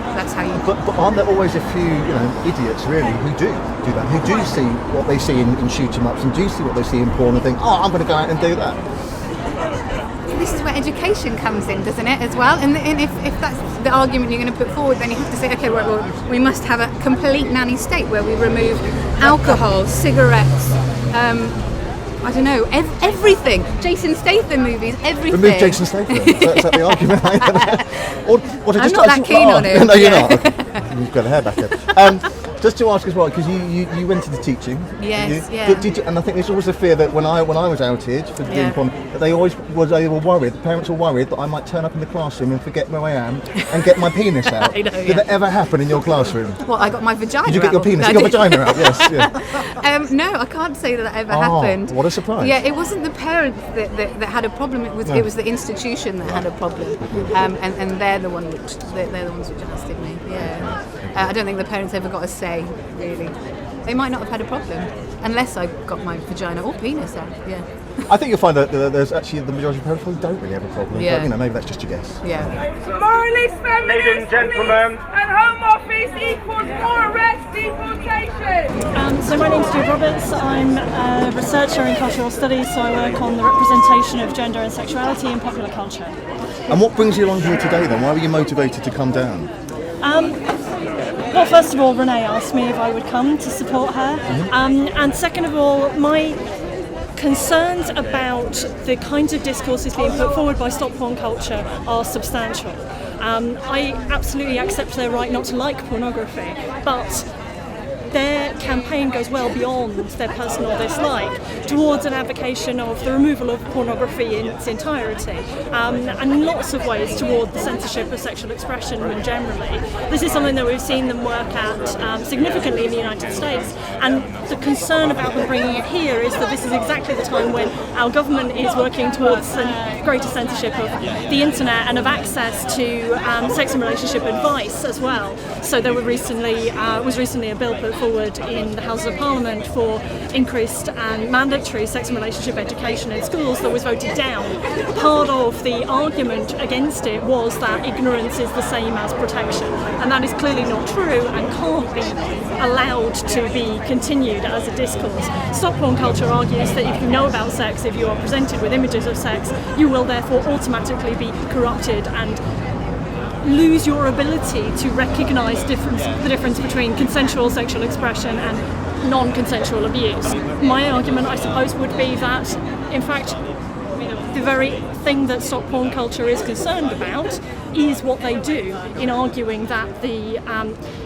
But aren't there always a few idiots really who do that, who do see what they see in shoot 'em ups and do see what they see in porn and think, I'm going to go out and do that? This is where education comes in, doesn't it, as well? And if that's the argument you're going to put forward, then you have to say, okay, well, we must have a complete nanny state where we remove alcohol, cigarettes, I don't know, everything. Jason Statham movies, everything. Remove Jason Statham. Is that the argument? I'm not that keen on him. No, you're not. Okay. You've got a hair back there. Just to ask as well, because you went into teaching. Yes, yeah. Did you, and I think there's always a fear that when I was outed for doing porn, that they were worried. The parents were worried that I might turn up in the classroom and forget where I am and get my penis out. I know, Did that ever happen in your classroom? Well, I got my vagina out. Did you get your penis? You got vagina out? Yes. Yeah. No, I can't say that ever happened. What a surprise! Yeah, it wasn't the parents that had a problem. It was the institution that had a problem, and they're the ones which arrested me. Yeah, I don't think the parents ever got a say. Really, they might not have had a problem unless I got my vagina or penis out. Yeah. I think you'll find that there's actually the majority of parents probably don't really have a problem. Yeah. But, you know, maybe that's just your guess. Yeah. Morally feminist, ladies and gentlemen, and Home Office equals more arrest deportation. So my name's Jude Roberts. I'm a researcher in cultural studies, so I work on the representation of gender and sexuality in popular culture. And what brings you along here today then? Why were you motivated to come down? Well, first of all, Renee asked me if I would come to support her. And second of all, my concerns about the kinds of discourses being put forward by Stop Porn Culture are substantial. I absolutely accept their right not to like pornography, but their campaign goes well beyond their personal dislike towards an advocation of the removal of pornography in its entirety, and in lots of ways toward the censorship of sexual expression more generally. This is something that we've seen them work at significantly in the United States, and the concern about them bringing it here is that this is exactly the time when our government is working towards greater censorship of the internet and of access to sex and relationship advice as well. So there was recently a bill put forward in the Houses of Parliament for increased and mandatory sex and relationship education in schools that was voted down. Part of the argument against it was that ignorance is the same as protection, and that is clearly not true and can't be allowed to be continued as a discourse. Stop Porn Culture argues that if you know about sex, if you are presented with images of sex, you will therefore automatically be corrupted and lose your ability to recognise the difference between consensual sexual expression and non-consensual abuse. My argument, I suppose, would be that, in fact, the very thing that Stop Porn Culture is concerned about is what they do in arguing that the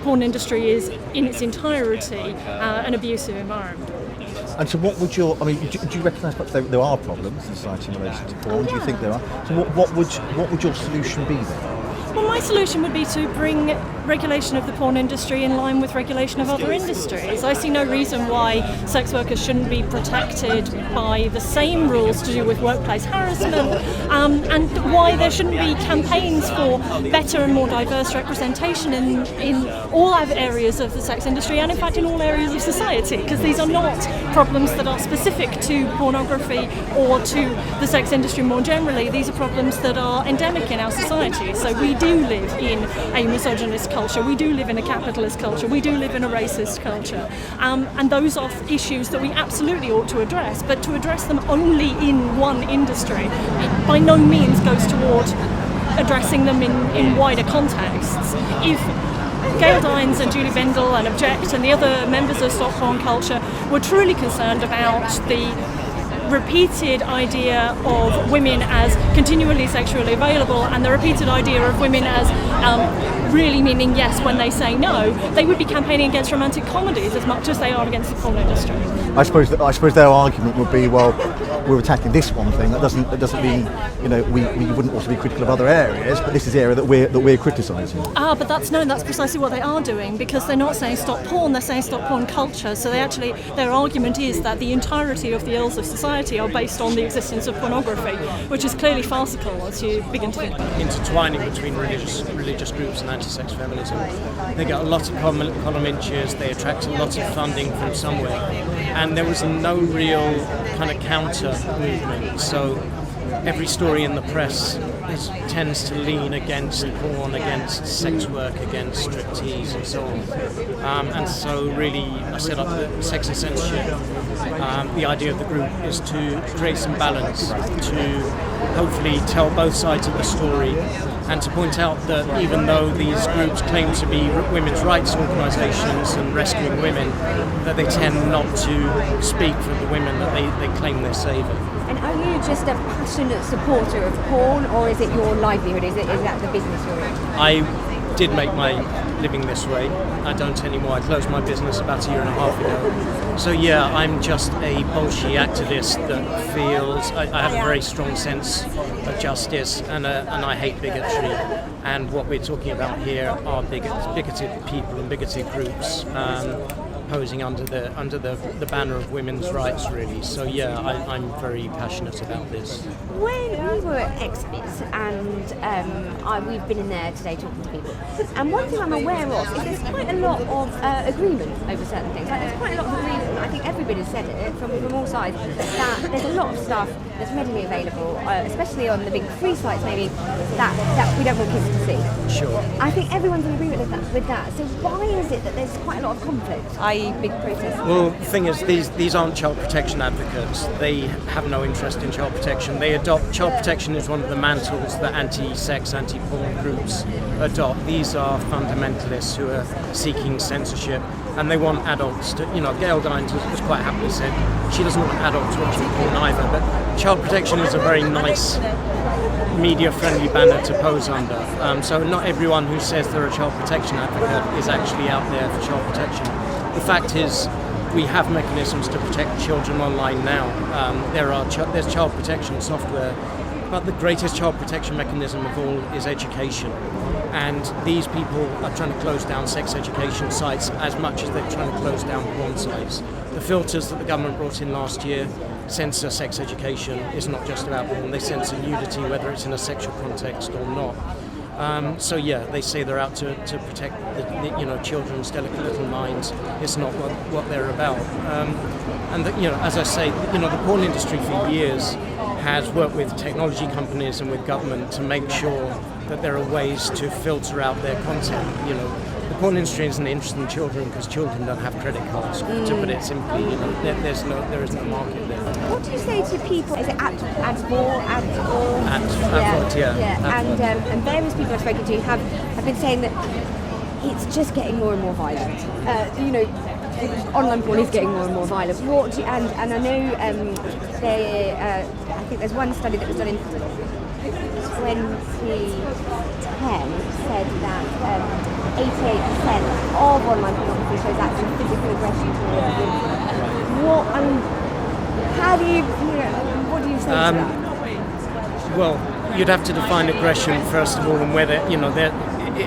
porn industry is, in its entirety, an abusive environment. And so what would do you recognise perhaps there are problems in society in relation to porn? Do you think there are? So what would your solution be then? Well, my solution would be to bring regulation of the porn industry in line with regulation of other industries. I see no reason why sex workers shouldn't be protected by the same rules to do with workplace harassment, and why there shouldn't be campaigns for better and more diverse representation in all other areas of the sex industry, and in fact in all areas of society, because these are not problems that are specific to pornography or to the sex industry more generally. These are problems that are endemic in our society. So we do live in a misogynist culture, we do live in a capitalist culture, we do live in a racist culture, and those are issues that we absolutely ought to address, but to address them only in one industry, it by no means goes toward addressing them in wider contexts. If Gail Dines and Julie Bindel and Object and the other members of Stop Porn Culture were truly concerned about the repeated idea of women as continually sexually available and the repeated idea of women as really meaning yes when they say no, they would be campaigning against romantic comedies as much as they are against the porn industry. I suppose their argument would be, well, we're attacking this one thing. That doesn't mean, you know, we wouldn't also be critical of other areas, but this is the area that we're criticising. But that's precisely what they are doing, because they're not saying stop porn, they're saying stop porn culture. So their argument is that the entirety of the ills of society are based on the existence of pornography, which is clearly farcical as you begin to think about it. Intertwining between religious groups and anti-sex feminism. They get a lot of column inches, they attract a lot of funding from somewhere, and there was no real kind of counter movement. So every story in the press tends to lean against porn, against sex work, against striptease and so on. And so really I set up the Sex and Censorship. The idea of the group is to create some balance, to hopefully tell both sides of the story, and to point out that even though these groups claim to be women's rights organisations and rescuing women, that they tend not to speak for the women that they claim they're saving. And are you just a passionate supporter of porn, or is it your livelihood? Is that the business you're in? did make my living this way. I don't anymore. I closed my business about a year and a half ago. So yeah, I'm just a Bolshevik activist that feels I have a very strong sense of justice, and I hate bigotry. And what we're talking about here are bigoted people and bigoted groups posing under the banner of women's rights, really. So yeah, I'm very passionate about this. When we were at Exhibits, and we've been in there today talking to people, and one thing I'm aware of is there's quite a lot of agreement over certain things. Like there's quite a lot of agreement. I think everybody's said it from all sides, that there's a lot of stuff that's readily available, especially on the big free sites maybe, that we don't want kids to see. Sure. I think everyone's in agreement with that. So why is it that there's quite a lot of conflict, i.e. big protests? Well, the thing is, these aren't child protection advocates. They have no interest in child protection. Child protection is one of the mantles that anti-sex, anti-porn groups adopt. These are fundamentalists who are seeking censorship, and they want adults to, Gail Dines was quite happily said she doesn't want adults watching porn either, but child protection is a very nice media-friendly banner to pose under. So not everyone who says they're a child protection advocate is actually out there for child protection. The fact is, we have mechanisms to protect children online now. There's child protection software, but the greatest child protection mechanism of all is education. And these people are trying to close down sex education sites as much as they're trying to close down porn sites. The filters that the government brought in last year censor sex education. Is not just about porn. They censor nudity, whether it's in a sexual context or not. So yeah, they say they're out to protect the children's delicate little minds. It's not what they're about. And as I say, the porn industry for years has worked with technology companies and with government to make sure that there are ways to filter out their content. The porn industry isn't interested in children because children don't have credit cards. To put it simply, there is no market there. What do you say to people? Is it Mour? Yeah. And various people I've spoken to have been saying that it's just getting more and more violent. Online porn is getting more and more violent. And I know I think there's one study that was done in 2010 said that 88% of online pornography shows acts of physical aggression towards women. What do you say to that? Well, you'd have to define aggression first of all, and whether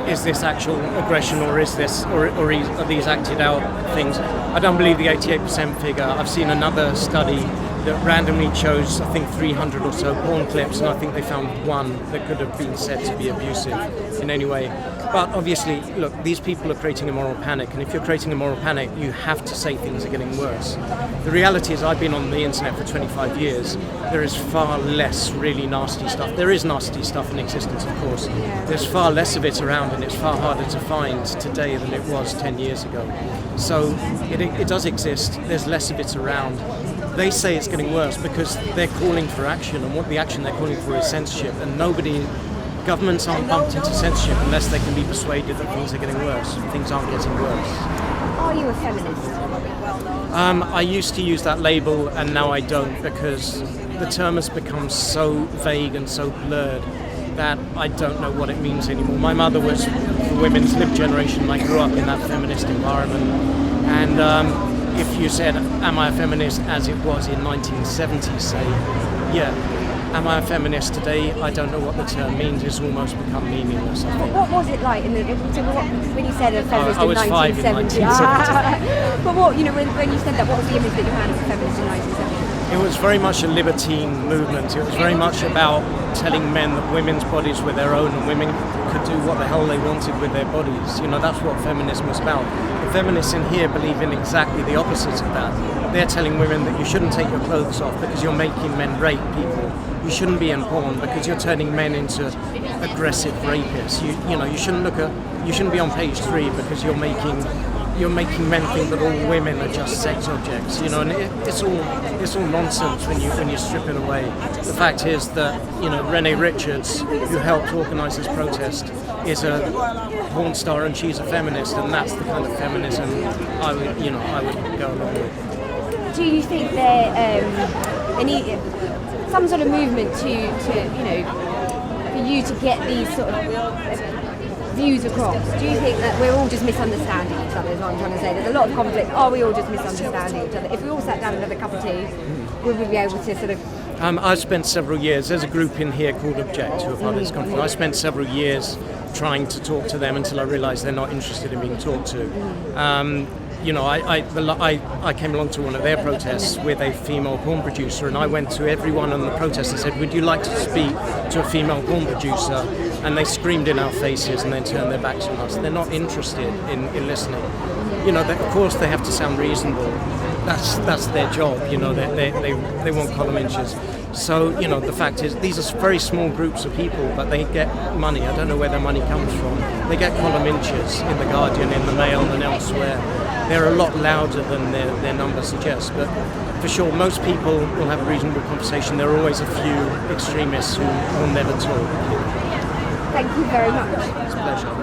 is this actual aggression or are these acted out things. I don't believe the 88% figure. I've seen another study that randomly chose, I think, 300 or so porn clips, and I think they found one that could have been said to be abusive in any way. But obviously, look, these people are creating a moral panic, and if you're creating a moral panic, you have to say things are getting worse. The reality is, I've been on the internet for 25 years. There is far less really nasty stuff. There is nasty stuff in existence, of course. There's far less of it around, and it's far harder to find today than it was 10 years ago. So it does exist. There's less of it around. They say it's getting worse because they're calling for action, and what the action they're calling for is censorship, and governments aren't bumped into censorship unless they can be persuaded that things are getting worse. Things aren't getting worse. Are you a feminist? I used to use that label, and now I don't, because the term has become so vague and so blurred that I don't know what it means anymore. My mother was the women's lib generation. I grew up in that feminist environment, and if you said, am I a feminist as it was in 1970, say, yeah. Am I a feminist today? I don't know what the term means. It's almost become meaningless. What was it like when you said a feminist I was in 1970? 5 in 1970. But when you said that, what was the image that you had of a feminist in 1970? It was very much a libertine movement. It was very much about telling men that women's bodies were their own and women could do what the hell they wanted with their bodies. That's what feminism was about. The feminists in here believe in exactly the opposite of that. They're telling women that you shouldn't take your clothes off because you're making men rape people. You shouldn't be in porn because you're turning men into aggressive rapists. You shouldn't be on page 3 because you're making men think that all women are just sex objects. And it's all nonsense when you strip it away. The fact is that Renee Richards, who helped organise this protest, is a porn star and she's a feminist, and that's the kind of feminism I would go along with. Do you think they need some sort of movement to for you to get these sort of views across? Do you think that we're all just misunderstanding each other, is what I'm trying to say? There's a lot of conflict. Are we all just misunderstanding each other? If we all sat down and had a cup of tea, would we be able to sort of... I've spent several years, there's a group in here called Object who are part of this conference. I spent several years trying to talk to them until I realised they're not interested in being talked to. I came along to one of their protests with a female porn producer, and I went to everyone on the protest and said, would you like to speak to a female porn producer? And they screamed in our faces and then turned their backs on us. They're not interested in listening. Of course they have to sound reasonable. That's their job, they want column inches. So, the fact is, these are very small groups of people, but they get money. I don't know where their money comes from. They get column inches in The Guardian, in the Mail and elsewhere. They're a lot louder than their numbers suggest, but for sure, most people will have a reasonable conversation. There are always a few extremists who will never talk. Thank you very much. It's a pleasure.